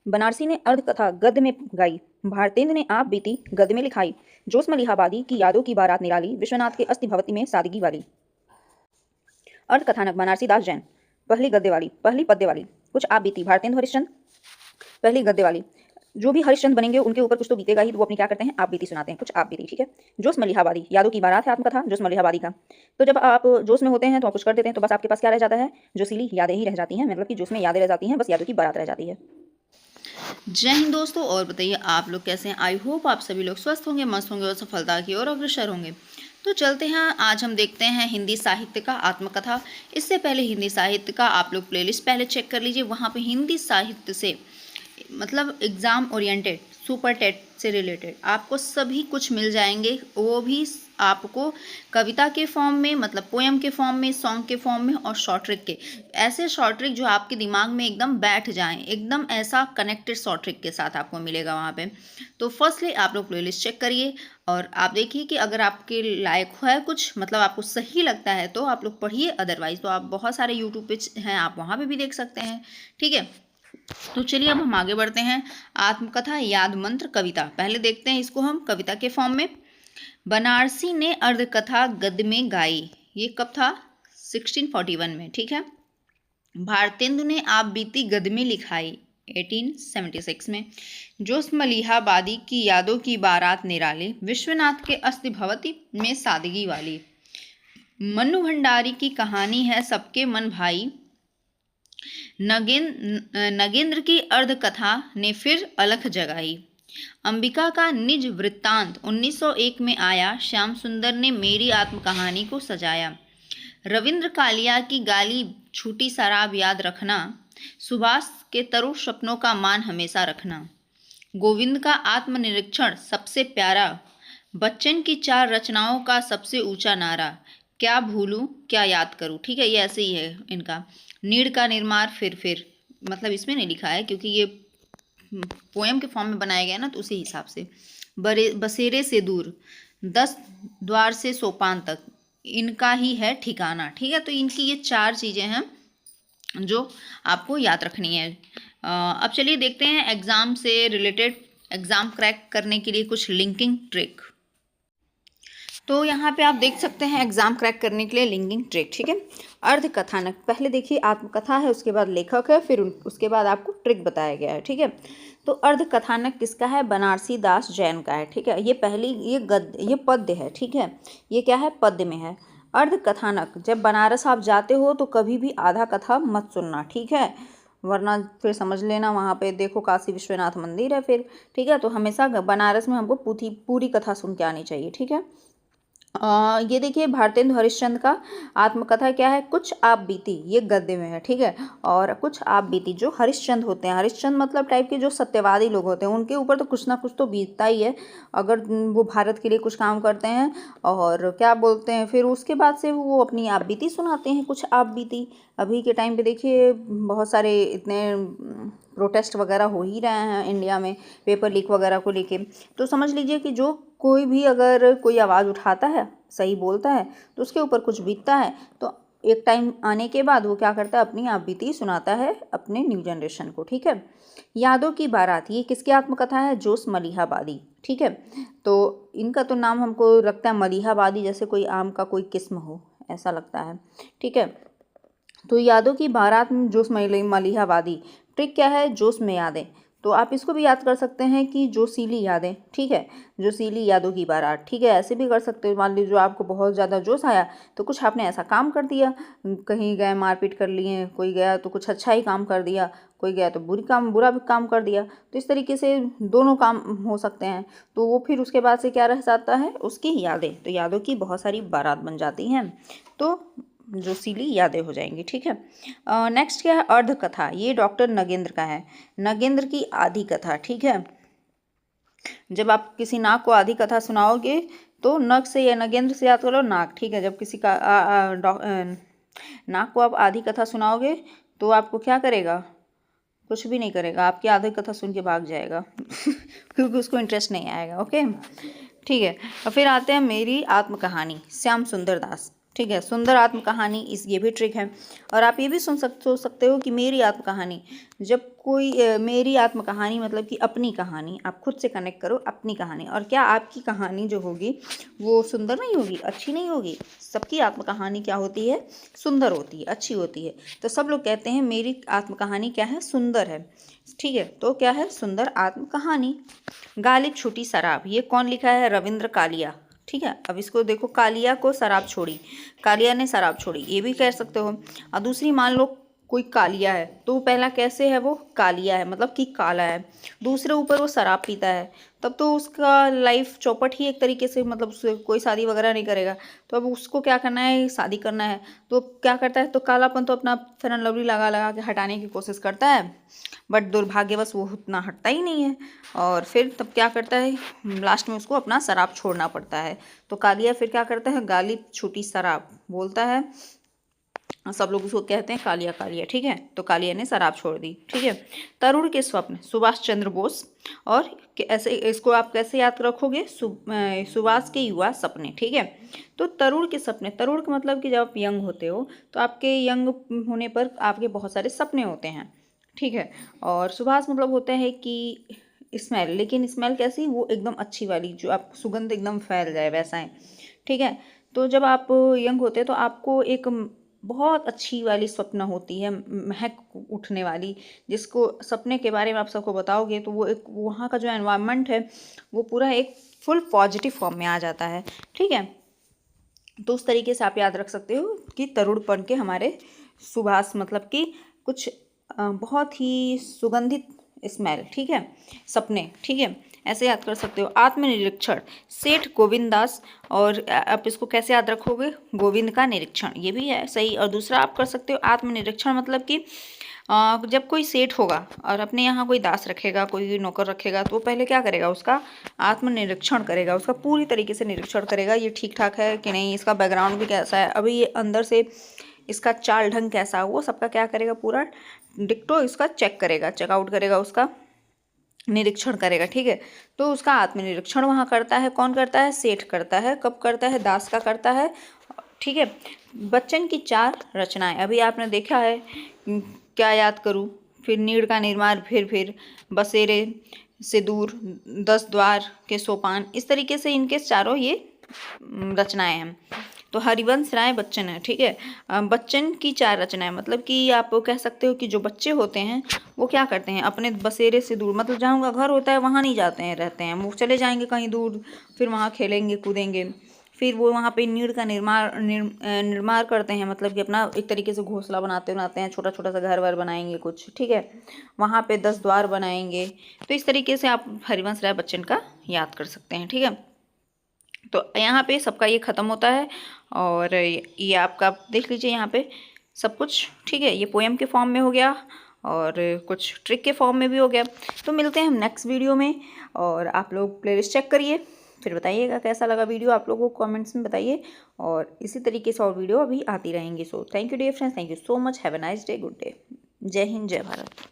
बनारसी ने अर्ध कथा गद्य में गाई, भारतेंदु ने आप बीती गद्य में लिखाई। जोश मलिहाबादी की यादों की बारात निराली, विश्वनाथ के अस्थि भवति में सादगी वाली। अर्ध कथानक बनारसी दास जैन, पहली गद्य वाली, पहली पद्य वाली। कुछ आप बीती भारतेंदु हरिश्चंद्र, पहली गद्य वाली। जो भी हरिश्चंद्र बनेंगे उनके ऊपर कुछ तो बीतेगा ही, तो वो अपनी क्या करते हैं, आप बीती सुनाते हैं, कुछ आप बीती। ठीक है। जोश मलिहाबादी, यादों की बारात है आत्मकथा जोश मलिहाबादी का। तो जब आप जोश में होते हैं तो आप कुछ कर देते हैं, तो बस आपके पास क्या रह जाता है, जोशीली यादें ही रह जाती हैं, मतलब कि जोश में यादें रह जाती हैं, बस यादों की बारात रह जाती है। जय हिंद दोस्तों, और बताइए आप लोग कैसे हैं। आई होप आप सभी लोग स्वस्थ होंगे, मस्त होंगे और सफलता की ओर अग्रसर होंगे। तो चलते हैं, आज हम देखते हैं हिंदी साहित्य का आत्मकथा। इससे पहले हिंदी साहित्य का आप लोग प्लेलिस्ट पहले चेक कर लीजिए, वहाँ पे हिंदी साहित्य से मतलब एग्ज़ाम ओरिएंटेड, सुपर टेट से रिलेटेड आपको सभी कुछ मिल जाएंगे, वो भी आपको कविता के फॉर्म में, मतलब पोएम के फॉर्म में, सॉन्ग के फॉर्म में, और शॉर्ट ट्रिक के। ऐसे शॉर्ट ट्रिक जो आपके दिमाग में एकदम बैठ जाएं, एकदम ऐसा कनेक्टेड शॉर्ट ट्रिक के साथ आपको मिलेगा वहाँ पे। तो फर्स्टली आप लोग प्लेलिस्ट चेक करिए और आप देखिए कि अगर आपके लायक है कुछ, मतलब आपको सही लगता है तो आप लोग पढ़िए, अदरवाइज तो आप बहुत सारे यूट्यूब पे हैं, आप वहाँ पे भी देख सकते हैं। ठीक है। तो चलिए अब हम आगे बढ़ते हैं। आत्मकथा याद मंत्र कविता, पहले देखते हैं इसको हम कविता के फॉर्म में। बनारसी ने अर्धकथा गद्य में गाई, ये कब था, 1641 में। ठीक है। भारतेंदु ने आप बीती गद्य में लिखाई, 1876 में। जोश मलिहाबादी की यादों की बारात निराली, विश्वनाथ के अस्थि भवति में सादगी वाली। मन्नू भंडारी की कहानी है सबके मन भाई, नगेंद्र की अर्धकथा ने फिर अलख जगाई। अंबिका का निज वृत्तांत 1901 में आया, श्याम सुंदर ने मेरी आत्मकहानी को सजाया। रविंद्र कालिया की गाली छूटी शराब याद रखना, सुभाष के तरु सपनों का मान हमेशा रखना। गोविंद का आत्मनिरीक्षण सबसे प्यारा, बच्चन की 4 रचनाओं का सबसे ऊंचा नारा, क्या भूलूं क्या याद करूं। ठीक है, ये ऐसे ही है इनका। नीड़ का निर्माण फिर मतलब इसमें नहीं लिखा है क्योंकि ये पोएम के फॉर्म में बनाया गया ना, तो उसी हिसाब से। बसेरे से दूर, 10 द्वार से सोपान तक, इनका ही है ठिकाना। ठीक है। तो इनकी ये 4 चीज़ें हैं जो आपको याद रखनी है। अब चलिए देखते हैं एग्ज़ाम से रिलेटेड, एग्ज़ाम क्रैक करने के लिए कुछ लिंकिंग ट्रिक। तो यहाँ पे आप देख सकते हैं एग्जाम क्रैक करने के लिए लिंकिंग ट्रिक। ठीक है। अर्ध कथानक, पहले देखिए आत्मकथा है, उसके बाद लेखक है, फिर उसके बाद आपको ट्रिक बताया गया है। ठीक है। तो अर्ध कथानक किसका है, बनारसी दास जैन का है। ठीक है। ये पहली, ये पद्य है। ठीक है। ये क्या है, पद्य में है। अर्ध कथानक, जब बनारस आप जाते हो तो कभी भी आधा कथा मत सुनना। ठीक है, वरना फिर समझ लेना वहाँ पे देखो काशी विश्वनाथ मंदिर है फिर। ठीक है। तो हमेशा बनारस में हमको पूरी कथा सुन के आनी चाहिए। ठीक है। ये देखिए भारतेंदु हरिश्चंद्र का आत्मकथा क्या है, कुछ आप बीती, ये गद्य में है। ठीक है। और कुछ आप बीती, जो हरिश्चंद्र होते हैं, हरिश्चंद्र मतलब टाइप के जो सत्यवादी लोग होते हैं, उनके ऊपर तो कुछ ना कुछ तो बीतता ही है, अगर वो भारत के लिए कुछ काम करते हैं। और क्या बोलते हैं, फिर उसके बाद से वो अपनी आप बीती सुनाते हैं, कुछ आप बीती। अभी के टाइम पे देखिए बहुत सारे इतने प्रोटेस्ट वगैरह हो ही रहे हैं इंडिया में, पेपर लीक वगैरह को लेके। तो समझ लीजिए कि जो कोई भी अगर कोई आवाज़ उठाता है, सही बोलता है, तो उसके ऊपर कुछ बीतता है, तो एक टाइम आने के बाद वो क्या करता है, अपनी आप बीती सुनाता है अपने न्यू जनरेशन को। ठीक है। यादों की बारात, ये किसकी आत्मकथा है, जोश मलिहाबादी। ठीक है। तो इनका तो नाम हमको लगता है मलिहाबादी, जैसे कोई आम का कोई किस्म हो, ऐसा लगता है। ठीक है। तो यादों की बारात में जोश मलिहाबादी, ट्रिक क्या है, जोश में यादें। तो आप इसको भी याद कर सकते हैं कि जोशीली यादें। ठीक है, जोशीली यादों की बारात। ठीक है, ऐसे भी कर सकते हो। मान लीजिए आपको बहुत ज़्यादा जोश आया तो कुछ आपने ऐसा काम कर दिया, कहीं गए मारपीट कर लिए, कोई गया तो कुछ अच्छा ही काम कर दिया, कोई गया तो बुरा भी काम कर दिया। तो इस तरीके से दोनों काम हो सकते हैं। तो वो फिर उसके बाद से क्या रह जाता है, उसकी यादें। तो यादों की बहुत सारी बारात बन जाती हैं, तो जोशीली यादें हो जाएंगी। ठीक है। नेक्स्ट क्या है, अर्ध कथा, ये डॉक्टर नगेंद्र का है, नगेंद्र की आधी कथा। ठीक है। जब आप किसी नाग को आधी कथा सुनाओगे तो नग से या नगेंद्र से याद करो नाग। ठीक है। जब किसी का नाग को आप आधी कथा सुनाओगे तो आपको क्या करेगा, कुछ भी नहीं करेगा, आपकी आधी कथा सुन के भाग जाएगा क्योंकि उसको इंटरेस्ट नहीं आएगा। ओके। ठीक है। और फिर आते हैं मेरी आत्मकहानी, श्याम सुंदर दास। ठीक है। सुंदर आत्मकहानी, इस ये भी ट्रिक है। और आप ये भी सोच सकते हो कि मेरी आत्मकहानी, जब कोई मेरी आत्मकहानी मतलब कि अपनी कहानी, आप खुद से कनेक्ट करो अपनी कहानी। और क्या आपकी कहानी जो होगी वो सुंदर नहीं होगी, अच्छी नहीं होगी? सबकी आत्मकहानी क्या होती है? सुंदर होती है, अच्छी होती है। तो सब लोग कहते हैं मेरी आत्मकहानी क्या है? सुंदर है। ठीक है, तो क्या है? सुंदर आत्मकहानी। गालिब छूटी शराब, ये कौन लिखा है? रविंद्र कालिया। ठीक है, अब इसको देखो, कालिया को शराब छोड़ी, कालिया ने शराब छोड़ी, ये भी कह सकते हो। और दूसरी, मान लो कोई कालिया है, तो पहला कैसे है? वो कालिया है, मतलब कि काला है। दूसरे ऊपर वो शराब पीता है, तब तो उसका लाइफ चौपट ही एक तरीके से, मतलब उससे कोई शादी वगैरह नहीं करेगा। तो अब उसको क्या करना है? शादी करना है। तो क्या करता है? तो कालापन तो अपना फेयर एंड लवली लगा लगा के हटाने की कोशिश करता है, बट दुर्भाग्यवश वो उतना हटता ही नहीं है। और फिर तब क्या करता है? लास्ट में उसको अपना शराब छोड़ना पड़ता है। तो कालिया फिर क्या करता है? गालिब छूटी शराब बोलता है, सब लोग उसको कहते हैं कालिया कालिया। ठीक है, तो कालिया ने शराब छोड़ दी। ठीक है। तरुण के स्वप्न, सुभाष चंद्र बोस। और ऐसे इसको आप कैसे याद रखोगे? सुभाष के युवा सपने। ठीक है, तो तरुण के सपने, तरुण का मतलब कि जब आप यंग होते हो तो आपके यंग होने पर आपके बहुत सारे सपने होते हैं। ठीक है, और सुभाष मतलब होता है कि स्मेल, लेकिन स्मेल कैसी? वो एकदम अच्छी वाली, जो आप सुगंध एकदम फैल जाए वैसा है। ठीक है, तो जब आप यंग होते हैं तो आपको एक बहुत अच्छी वाली स्वप्न होती है, महक उठने वाली, जिसको सपने के बारे में आप सबको बताओगे तो वो एक वहाँ का जो एनवायरनमेंट है वो पूरा एक फुल पॉजिटिव फॉर्म में आ जाता है। ठीक है, तो उस तरीके से आप याद रख सकते हो कि तरुणपन के हमारे सुभाष मतलब कि कुछ बहुत ही सुगंधित स्मेल। ठीक है, सपने। ठीक है, ऐसे याद कर सकते हो। आत्मनिरीक्षण, सेठ गोविंद दास। और आप इसको कैसे याद रखोगे? गोविंद का निरीक्षण, ये भी है सही। और दूसरा आप कर सकते हो आत्मनिरीक्षण मतलब कि जब कोई सेठ होगा और अपने यहाँ कोई दास रखेगा, कोई नौकर रखेगा, तो वो पहले क्या करेगा? उसका आत्मनिरीक्षण करेगा, उसका पूरी तरीके से निरीक्षण करेगा, ये ठीक ठाक है कि नहीं, इसका बैकग्राउंड भी कैसा है, अभी ये अंदर से इसका चाल ढंग कैसा है, वो सबका क्या करेगा? पूरा डिक्टो इसका चेक करेगा, चेकआउट करेगा, उसका निरीक्षण करेगा। ठीक है, तो उसका आत्मनिरीक्षण वहाँ करता है। कौन करता है? सेठ करता है। कब करता है? दास का करता है। ठीक है, बच्चन की 4 रचनाएं, अभी आपने देखा है। क्या याद करूँ? फिर नीड़ का निर्माण, फिर बसेरे से दूर, 10 द्वार के सोपान, इस तरीके से इनके चारों ये रचनाएं हैं। तो हरिवंश राय बच्चन है। ठीक है, बच्चन की 4 रचनाएं मतलब कि आप कह सकते हो कि जो बच्चे होते हैं वो क्या करते हैं? अपने बसेरे से दूर, मतलब जहाँ उनका घर होता है वहाँ नहीं जाते हैं, रहते हैं, वो चले जाएंगे कहीं दूर, फिर वहाँ खेलेंगे कूदेंगे। फिर वो वहाँ पे नीड़ का निर्माण करते हैं, मतलब कि अपना एक तरीके से घोंसला बनाते हैं, छोटा छोटा सा घर वर बनाएंगे कुछ। ठीक है, वहाँ पे 10 द्वार बनाएंगे। तो इस तरीके से आप हरिवंश राय बच्चन का याद कर सकते हैं। ठीक है, तो यहाँ पे सबका ये ख़त्म होता है। और ये आपका देख लीजिए यहाँ पे सब कुछ। ठीक है, ये पोएम के फॉर्म में हो गया और कुछ ट्रिक के फॉर्म में भी हो गया। तो मिलते हैं हम नेक्स्ट वीडियो में, और आप लोग प्लेलिस्ट चेक करिए, फिर बताइएगा कैसा लगा वीडियो, आप लोगों को कमेंट्स में बताइए। और इसी तरीके से और वीडियो अभी आती रहेंगी। So thank you dear friends, thank you so much, have a nice day, good day, जय हिंद, जय भारत।